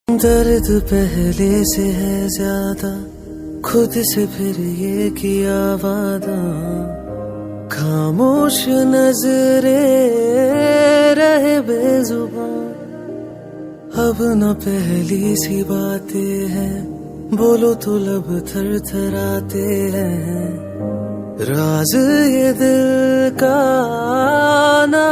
दर्द पहले से है ज्यादा, खुद से फिर ये किया वादा, खामोश नजरे रहे बेजुबान। अब न पहली सी बातें हैं, बोलो तो लब थर थराते हैं। राज ये दिल का ना